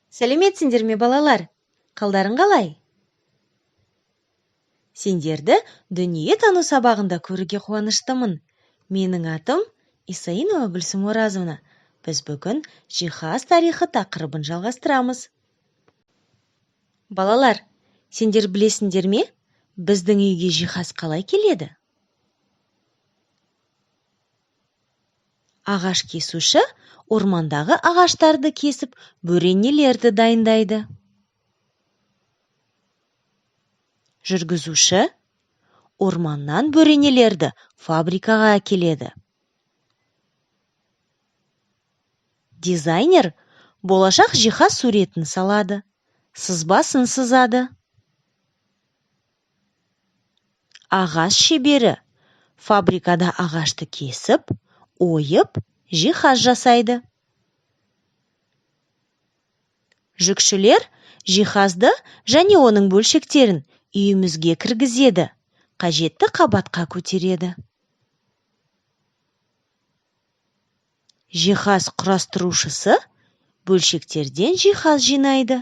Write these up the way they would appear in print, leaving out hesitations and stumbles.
Сәлеметсіңдер ме, балалар? Қалдарың қалай? Сендерді дүние тану сабағында көруге қуаныштымын. Менің атым Исаинова Гүлсім Оразовна. Біз бүгін жиһаз тарихы тақырыбын жалғастырамыз. Балалар, сендер білесіңдер ме, біздің үйге жиһаз қалай келеді? Ағаш кесуші ормандағы ағаштарды кесіп, бөренелерді дайындайды. Жүргізуші орманнан бөренелерді фабрикаға әкеледі. Дизайнер болашақ жиһаз суретін салады, сызбасын сызады. Ағаш шебері фабрикада ағашты кесіп, ойып, жиһаз жасайды. Жүкшілер жиһазды және оның бөлшектерін үйімізге кіргізеді, қажетті қабатқа көтереді. Жиһаз құрастырушысы бөлшектерден жиһаз жинайды.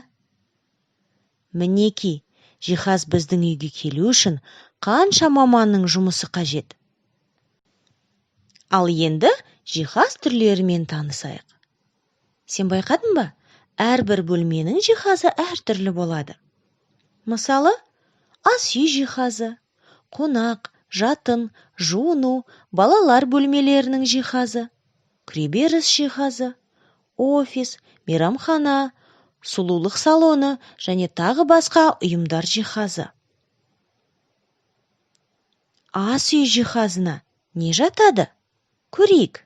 Мінеки, жиһаз біздің үйге келу үшін қанша маманның жұмысы қажет. Ал енді жиһаз түрлерімен танысайық. Сен байқадың ба? Әрбір бөлменің жиһазы әртүрлі болады. Мысалы, ас үй жиһазы, қонақ, жатын, жуыну, балалар бөлмелерінің жиһазы, кіреберіс жиһазы, офис, мейрамхана, сұлулық салоны және тағы басқа ұйымдар жиһазы. Ас үй жиһазына не жатады? Көрейік.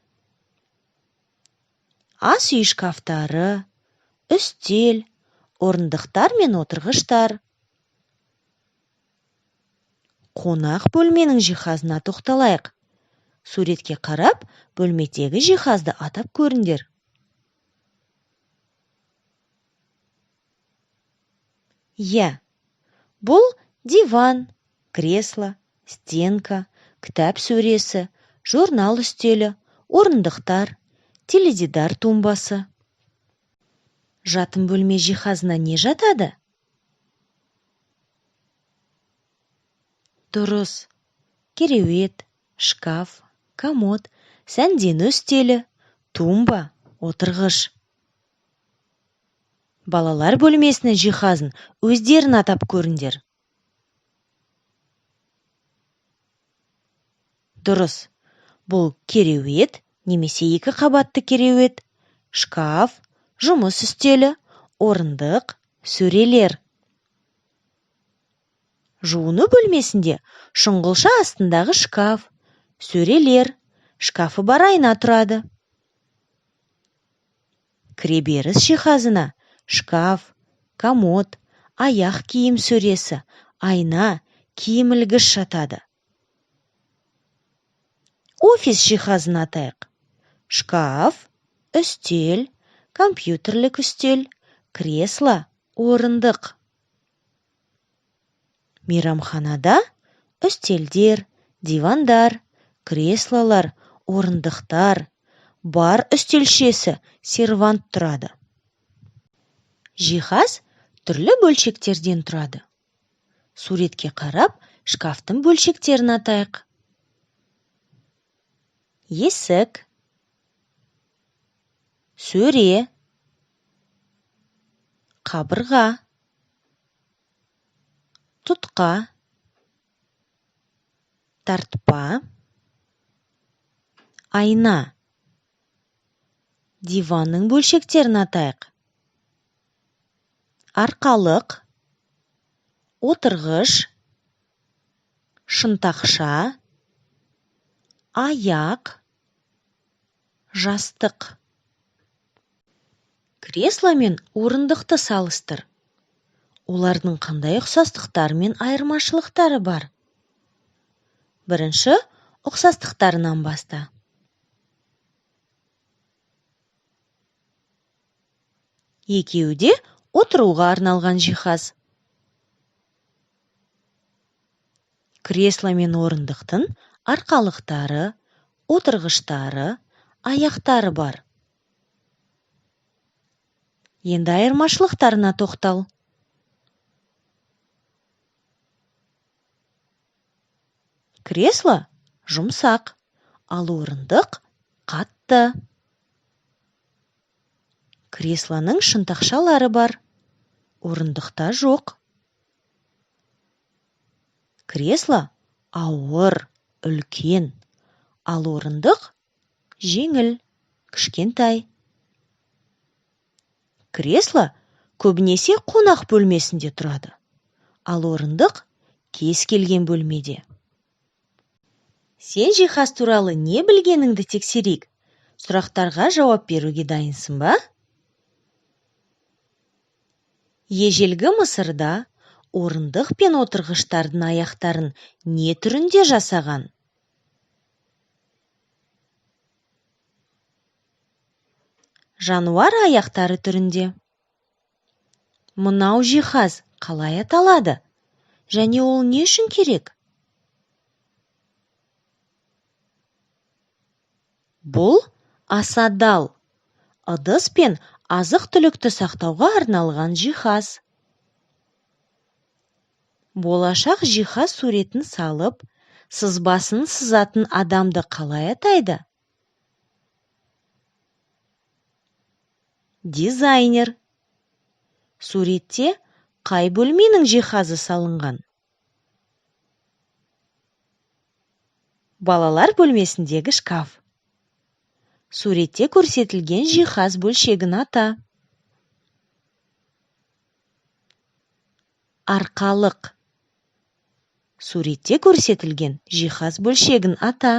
Ас үй шкафтары, үстел, орындықтар мен отырғыштар. Қонақ бөлменің жиһазына тоқталайық. Суретке қарап, бөлмедегі жиһазды атап көріңдер. Бұл диван, кресло, стенка, кітап сөресі, журнал үстелі, орындықтар, теледидар тумбасы. Жатын бөлме жиһазына не жатады? Дұрыс. Кереует, шкаф, комод, сәндену үстелі, тумба, отырғыш. Балалар бөлмесінің жиһазын өздерін атап көріңдер. Дұрыс. Бұл кереует, немесе екі қабатты кереует, шкаф, жұмыс үстелі, орындық, сөрелер. Жуыну бөлмесінде шұңғылша астындағы шкаф, сөрелер, шкафы бар айна тұрады. Кіреберіс жиһазына шкаф, комод, аяқ киім сөресі, айна, киім ілгіш жатады. Офис жиһазын атайық. Шкаф, үстел, компьютерлік үстел, кресло, орындық. Мейрамханада үстелдер, дивандар, креслолар, орындықтар, бар үстелшесі, сервант тұрады. Жиһаз түрлі бөлшектерден тұрады. Суретке қарап, шкафтың бөлшектерін атайық. Есік, сөре, қабырға, тұтқа, тартпа, айна. Диванның бөлшектерін атайық. Арқалық, отырғыш, шынтақша, аяқ, жастық. Кресло мен орындықты салыстыр. Олардың қандай ұқсастықтары мен айырмашылықтары бар? Бірінші, ұқсастықтарынан баста. Екеуі де отыруға арналған жиһаз. Кресло мен орындықтың арқалықтары, отырғыштары, аяқтары бар. Енді айырмашылықтарына тоқтал. Кресло жұмсақ, ал орындық қатты. Креслоның шынтақшалары бар, орындықта жоқ. Кресло ауыр, үлкен, ал орындық жеңіл, кішкентай. Кресло көбінесе қонақ бөлмесінде тұрады, ал орындық кез келген бөлмеде. Сен жиһаз туралы не білгеніңді тексерейік. Сұрақтарға жауап беруге дайынсың ба? Ежелгі Мысырда орындық пен отырғыштардың аяқтарын не түрінде жасаған? Жануар аяқтары түрінде. Мынау жиһаз қалай аталады? Және ол не үшін керек? Бұл асадал, ыдыс пен азық-түлікті сақтауға арналған жиһаз. Болашақ жиһаз суретін салып, сызбасын сызатын адамды қалай атайды? Дизайнер. Суретте қай бөлменің жиһазы салынған? Балалар бөлмесіндегі шкаф. Суретте көрсетілген жиһаз бөлшегін ата. Арқалық. Суретте көрсетілген жиһаз бөлшегін ата.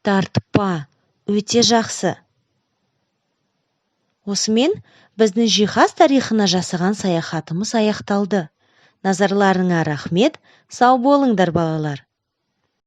Тартпа, өте жақсы. Осымен біздің жиһаз тарихына жасаған саяхатымыз аяқталды. Назарларыңа рахмет, сау болыңдар балалар.